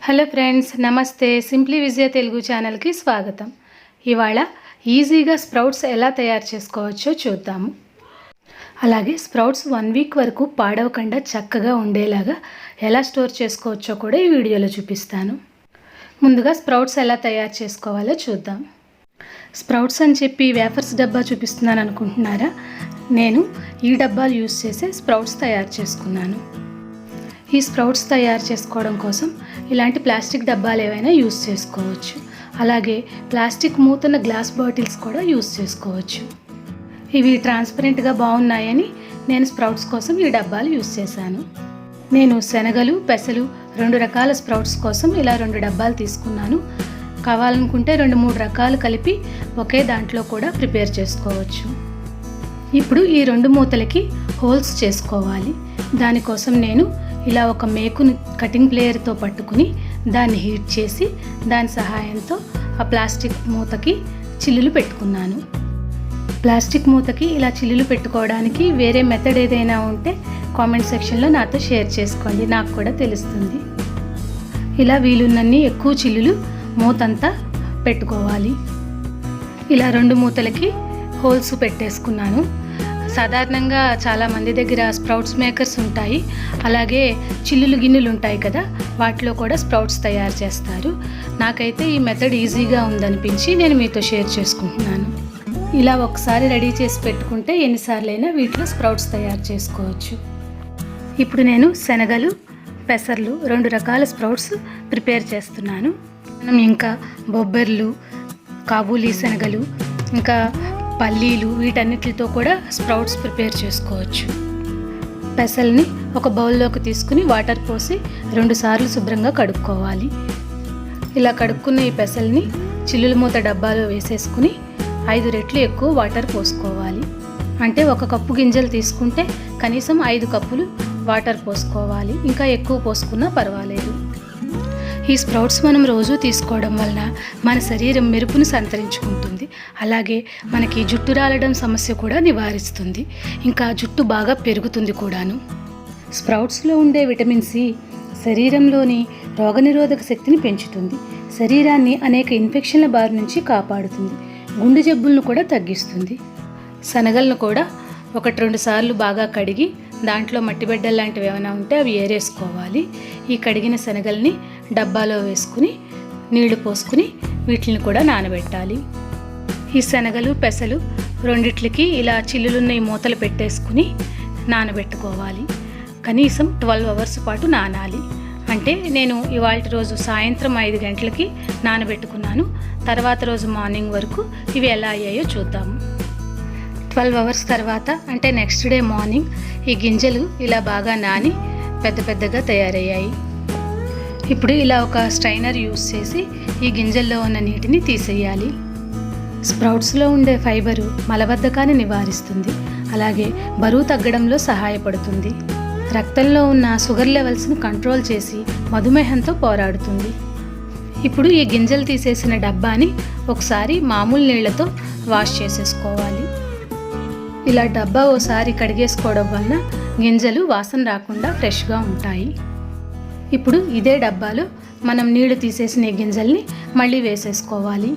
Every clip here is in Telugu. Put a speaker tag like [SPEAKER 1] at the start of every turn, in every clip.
[SPEAKER 1] హలో ఫ్రెండ్స్, నమస్తే. సింప్లీ విజయ తెలుగు ఛానల్కి స్వాగతం. ఇవాళ ఈజీగా స్ప్రౌట్స్ ఎలా తయారు చేసుకోవచ్చో చూద్దాము. అలాగే స్ప్రౌట్స్ 1 వీక్ వరకు పాడవకుండా చక్కగా ఉండేలాగా ఎలా స్టోర్ చేసుకోవచ్చో కూడా ఈ వీడియోలో చూపిస్తాను. ముందుగా స్ప్రౌట్స్ ఎలా తయారు చేసుకోవాలో చూద్దాం. స్ప్రౌట్స్ అని చెప్పి వేఫర్స్ డబ్బా చూపిస్తున్నాను అనుకుంటున్నారా? నేను ఈ డబ్బాలు యూస్ చేసే స్ప్రౌట్స్ తయారు చేసుకున్నాను. ఈ స్ప్రౌట్స్ తయారు చేసుకోవడం కోసం ఇలాంటి ప్లాస్టిక్ డబ్బాలు ఏవైనా యూస్ చేసుకోవచ్చు. అలాగే ప్లాస్టిక్ మూతన్న గ్లాస్ బాటిల్స్ కూడా యూస్ చేసుకోవచ్చు. ఇవి ట్రాన్స్పరెంట్గా బాగున్నాయని నేను స్ప్రౌట్స్ కోసం ఈ డబ్బాలు యూస్ చేశాను. నేను శనగలు, పెసలు 2 రకాల స్ప్రౌట్స్ కోసం ఇలా 2 డబ్బాలు తీసుకున్నాను. కావాలనుకుంటే 2-3 రకాలు కలిపి ఒకే దాంట్లో కూడా ప్రిపేర్ చేసుకోవచ్చు. ఇప్పుడు ఈ 2 మూతలకి హోల్స్ చేసుకోవాలి. దానికోసం నేను ఇలా ఒక మేకుని కటింగ్ ప్లేయర్తో పట్టుకుని దాన్ని హీట్ చేసి దాని సహాయంతో ఆ ప్లాస్టిక్ మూతకి చిల్లులు పెట్టుకున్నాను. ప్లాస్టిక్ మూతకి ఇలా చిల్లులు పెట్టుకోవడానికి వేరే మెథడ్ ఏదైనా ఉంటే కామెంట్ సెక్షన్లో నాతో షేర్ చేసుకోండి, నాకు కూడా తెలుస్తుంది. ఇలా వీలున్నన్ని ఎక్కువ చిల్లులు మూతంతా పెట్టుకోవాలి. ఇలా 2 మూతలకి హోల్స్ పెట్టేసుకున్నాను. సాధారణంగా చాలామంది దగ్గర స్ప్రౌట్స్ మేకర్స్ ఉంటాయి. అలాగే చిల్లులు గిన్నెలు ఉంటాయి కదా, వాటిలో కూడా స్ప్రౌట్స్ తయారు చేస్తారు. నాకైతే ఈ మెథడ్ ఈజీగా ఉందనిపించి నేను మీతో షేర్ చేసుకుంటున్నాను. ఇలా ఒకసారి రెడీ చేసి పెట్టుకుంటే ఎన్నిసార్లైనా వీటిలో స్ప్రౌట్స్ తయారు చేసుకోవచ్చు. ఇప్పుడు నేను శనగలు, పెసర్లు 2 రకాల స్ప్రౌట్స్ ప్రిపేర్ చేస్తున్నాను. మనం ఇంకా బొబ్బర్లు, కాబూలీ శనగలు, ఇంకా పల్లీలు వీటన్నిటితో కూడా స్ప్రౌట్స్ ప్రిపేర్ చేసుకోవచ్చు. పెసల్ని ఒక బౌల్లోకి తీసుకుని వాటర్ పోసి 2 సార్లు శుభ్రంగా కడుక్కోవాలి. ఇలా కడుక్కున్న ఈ పెసల్ని చిల్లుల మూత డబ్బాలో వేసేసుకుని 5 రెట్లు ఎక్కువ వాటర్ పోసుకోవాలి. అంటే 1 కప్పు గింజలు తీసుకుంటే కనీసం 5 కప్పులు వాటర్ పోసుకోవాలి. ఇంకా ఎక్కువ పోసుకున్నా పర్వాలేదు. ఈ స్ప్రౌట్స్ మనం రోజు తీసుకోవడం వలన మన శరీరం మెరుపును సంతరించుకుంటుంది. అలాగే మనకి జుట్టు రాలడం సమస్య కూడా నివారిస్తుంది. ఇంకా జుట్టు బాగా పెరుగుతుంది కూడాను. స్ప్రౌట్స్లో ఉండే విటమిన్ సి శరీరంలోని రోగనిరోధక శక్తిని పెంచుతుంది. శరీరాన్ని అనేక ఇన్ఫెక్షన్ల బారి నుంచి కాపాడుతుంది. గుండె జబ్బులను కూడా తగ్గిస్తుంది. శనగలను కూడా 1-2 సార్లు బాగా కడిగి దాంట్లో మట్టి బిడ్డలు లాంటివి ఏమైనా ఉంటే అవి ఏరేసుకోవాలి. ఈ కడిగిన శనగల్ని డబ్బాలో వేసుకుని నీళ్లు పోసుకుని వీటిని కూడా నానబెట్టాలి. ఈ శనగలు, పెసలు రెండిట్లకి ఇలా చిల్లులున్న ఈ మూతలు పెట్టేసుకుని నానబెట్టుకోవాలి. కనీసం 12 అవర్స్ పాటు నానాలి. అంటే నేను ఇవాళ రోజు సాయంత్రం 5 గంటలకి నానబెట్టుకున్నాను. తర్వాత రోజు మార్నింగ్ వరకు ఇవి ఎలా అయ్యాయో చూద్దాము. 12 అవర్స్ తర్వాత అంటే నెక్స్ట్ డే మార్నింగ్ ఈ గింజలు ఇలా బాగా నాని పెద్ద పెద్దగా తయారయ్యాయి. ఇప్పుడు ఇలా ఒక స్ట్రైనర్ యూస్ చేసి ఈ గింజల్లో ఉన్న నీటిని తీసేయాలి. స్ప్రౌట్స్లో ఉండే ఫైబరు మలబద్ధకాన్ని నివారిస్తుంది. అలాగే బరువు తగ్గడంలో సహాయపడుతుంది. రక్తంలో ఉన్న షుగర్ లెవెల్స్ను కంట్రోల్ చేసి మధుమేహంతో పోరాడుతుంది. ఇప్పుడు ఈ గింజలు తీసేసిన డబ్బాని ఒకసారి మామూలు నీళ్లతో వాష్ చేసేసుకోవాలి. ఇలా డబ్బా ఓసారి కడిగేసుకోవడం వలన గింజలు వాసన రాకుండా ఫ్రెష్గా ఉంటాయి. ఇప్పుడు ఇదే డబ్బాలో మనం నీళ్లు తీసేసిన ఈ గింజల్ని మళ్ళీ వేసేసుకోవాలి.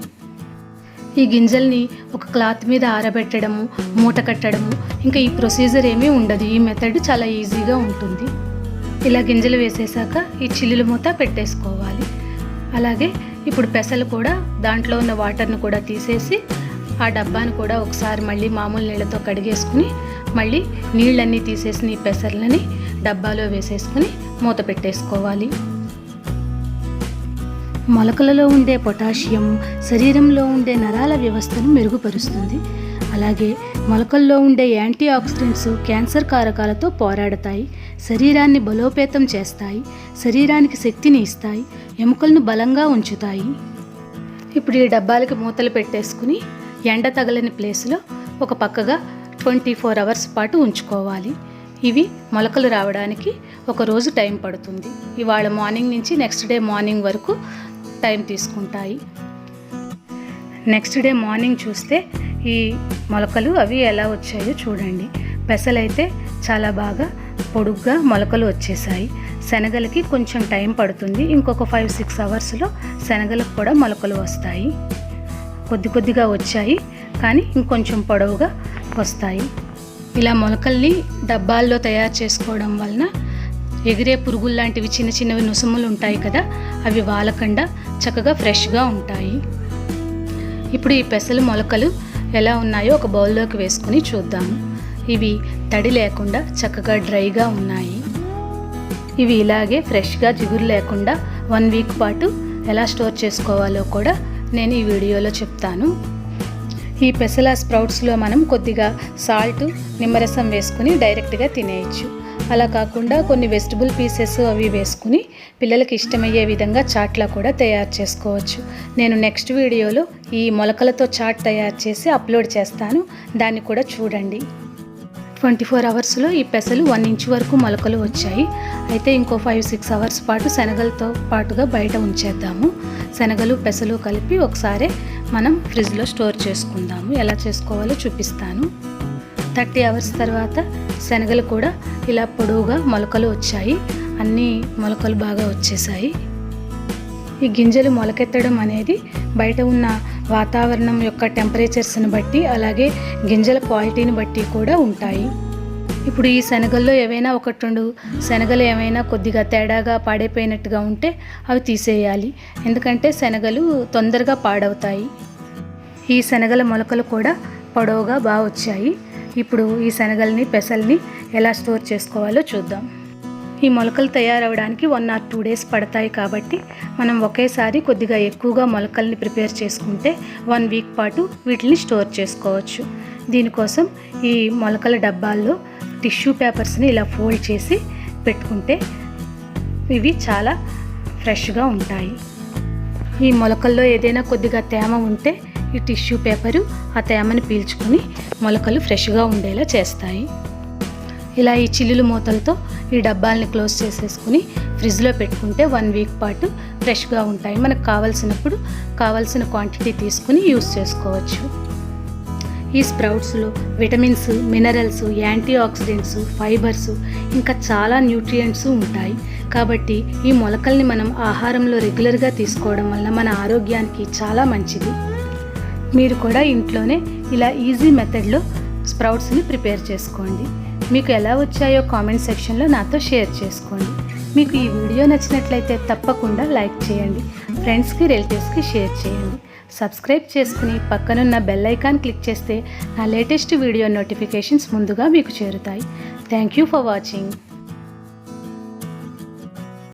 [SPEAKER 1] ఈ గింజల్ని ఒక క్లాత్ మీద ఆరబెట్టడము, మూట కట్టడము, ఇంకా ఈ ప్రొసీజర్ ఏమీ ఉండదు. ఈ మెథడ్ చాలా ఈజీగా ఉంటుంది. ఇలా గింజలు వేసేసాక ఈ చిల్లుల మూత పెట్టేసుకోవాలి. అలాగే ఇప్పుడు పెసలు కూడా దాంట్లో ఉన్న వాటర్ను కూడా తీసేసి ఆ డబ్బాను కూడా ఒకసారి మళ్ళీ మామూలు నీళ్ళతో కడిగేసుకుని మళ్ళీ నీళ్ళన్నీ తీసేసిన ఈ పెసర్లని డబ్బాలో వేసేసుకుని మూత పెట్టేసుకోవాలి. మొలకలలో ఉండే పొటాషియం శరీరంలో ఉండే నరాల వ్యవస్థను మెరుగుపరుస్తుంది. అలాగే మొలకల్లో ఉండే యాంటీ ఆక్సిడెంట్స్ క్యాన్సర్ కారకాలతో పోరాడతాయి. శరీరాన్ని బలోపేతం చేస్తాయి. శరీరానికి శక్తిని ఇస్తాయి. ఎముకలను బలంగా ఉంచుతాయి. ఇప్పుడు ఈ డబ్బాలకి మూతలు పెట్టేసుకుని ఎండ తగలని ప్లేస్లో ఒక పక్కగా 24 అవర్స్ పాటు ఉంచుకోవాలి. ఇవి మొలకలు రావడానికి 1 రోజు టైం పడుతుంది. ఇవాళ మార్నింగ్ నుంచి నెక్స్ట్ డే మార్నింగ్ వరకు టైం తీసుకుంటాయి. నెక్స్ట్ డే మార్నింగ్ చూస్తే ఈ మొలకలు అవి ఎలా వచ్చాయో చూడండి. పెసలైతే చాలా బాగా పొడుగ్గా మొలకలు వచ్చేసాయి. శనగలకి కొంచెం టైం పడుతుంది. ఇంకొక 5-6 అవర్స్లో శనగలకు కూడా మొలకలు వస్తాయి. కొద్దిగా వచ్చాయి, కానీ ఇంకొంచెం పొడవుగా వస్తాయి. ఇలా మొలకల్ని డబ్బాల్లో తయారు చేసుకోవడం వలన ఎగిరే పురుగులు లాంటివి చిన్నవి నుసుములు ఉంటాయి కదా, అవి వాలకుండా చక్కగా ఫ్రెష్గా ఉంటాయి. ఇప్పుడు ఈ పెసలు మొలకలు ఎలా ఉన్నాయో ఒక బౌల్లోకి వేసుకుని చూద్దాము. ఇవి తడి లేకుండా చక్కగా డ్రైగా ఉన్నాయి. ఇవి ఇలాగే ఫ్రెష్గా జిగురు లేకుండా 1 వీక్ పాటు ఎలా స్టోర్ చేసుకోవాలో కూడా నేను ఈ వీడియోలో చెప్తాను. ఈ పెసల స్ప్రౌట్స్లో మనం కొద్దిగా సాల్ట్, నిమ్మరసం వేసుకుని డైరెక్ట్గా తినేయచ్చు. అలా కాకుండా కొన్ని వెజిటబుల్ పీసెస్ అవి వేసుకుని పిల్లలకి ఇష్టమయ్యే విధంగా చాట్లా కూడా తయారు చేసుకోవచ్చు. నేను నెక్స్ట్ వీడియోలో ఈ మొలకలతో చాట్ తయారు చేసి అప్లోడ్ చేస్తాను, దాన్ని కూడా చూడండి. 24 అవర్స్లో ఈ పెసలు 1 ఇంచ్ వరకు మొలకలు వచ్చాయి. అయితే ఇంకో 5-6 అవర్స్ పాటు శనగలతో పాటుగా బయట ఉంచేద్దాము. శనగలు పెసలు కలిపి ఒకసారి మనం ఫ్రిడ్జ్లో స్టోర్ చేసుకుందాము. ఎలా చేసుకోవాలో చూపిస్తాను. 30 అవర్స్ తర్వాత శనగలు కూడా ఇలా పొడవుగా మొలకలు వచ్చాయి. అన్ని మొలకలు బాగా వచ్చేసాయి. ఈ గింజలు మొలకెత్తడం అనేది బయట ఉన్న వాతావరణం యొక్క టెంపరేచర్స్ని బట్టి, అలాగే గింజల క్వాలిటీని బట్టి కూడా ఉంటాయి. ఇప్పుడు ఈ శనగల్లో ఏవైనా 1-2 శనగలు ఏమైనా కొద్దిగా తేడాగా పాడైపోయినట్టుగా ఉంటే అవి తీసేయాలి. ఎందుకంటే శనగలు తొందరగా పాడవుతాయి. ఈ శనగల మొలకలు కూడా పొడవుగా బాగా వచ్చాయి. ఇప్పుడు ఈ శనగల్ని పెసల్ని ఎలా స్టోర్ చేసుకోవాలో చూద్దాం. ఈ మొలకలు తయారవడానికి 1 or 2 days పడతాయి. కాబట్టి మనం ఒకేసారి కొద్దిగా ఎక్కువగా మొలకల్ని ప్రిపేర్ చేసుకుంటే 1 వీక్ పాటు వీటిని స్టోర్ చేసుకోవచ్చు. దీనికోసం ఈ మొలకల డబ్బాల్లో టిష్యూ పేపర్స్ని ఇలా ఫోల్డ్ చేసి పెట్టుకుంటే ఇవి చాలా ఫ్రెష్గా ఉంటాయి. ఈ మొలకల్లో ఏదైనా కొద్దిగా తేమ ఉంటే ఈ టిష్యూ పేపరు ఆ తేమని పీల్చుకొని మొలకలు ఫ్రెష్గా ఉండేలా చేస్తాయి. ఇలా ఈ చిల్లులు మూతలతో ఈ డబ్బాల్ని క్లోజ్ చేసేసుకుని ఫ్రిడ్జ్లో పెట్టుకుంటే 1 వీక్ పాటు ఫ్రెష్గా ఉంటాయి. మనకు కావాల్సినప్పుడు కావాల్సిన క్వాంటిటీ తీసుకుని యూస్ చేసుకోవచ్చు. ఈ స్ప్రౌట్స్లో vitamins, minerals, antioxidants, fibres, ఇంకా చాలా న్యూట్రియంట్స్ ఉంటాయి. కాబట్టి ఈ మొలకల్ని మనం ఆహారంలో రెగ్యులర్గా తీసుకోవడం వల్ల మన ఆరోగ్యానికి చాలా మంచిది. మీరు కూడా ఇంట్లోనే ఇలా ఈజీ మెథడ్లో స్ప్రౌట్స్ని ప్రిపేర్ చేసుకోండి. మీకు ఎలా వచ్చాయో కామెంట్ సెక్షన్లో నాతో షేర్ చేసుకోండి. మీకు ఈ వీడియో నచ్చినట్లయితే తప్పకుండా లైక్ చేయండి, ఫ్రెండ్స్కి, రిలేటివ్స్కి షేర్ చేయండి. సబ్స్క్రైబ్ చేసుకుని పక్కనున్న బెల్ ఐకాన్ క్లిక్ చేస్తే నా లేటెస్ట్ వీడియో నోటిఫికేషన్స్ ముందుగా మీకు చేరుతాయి. Thank you for watching.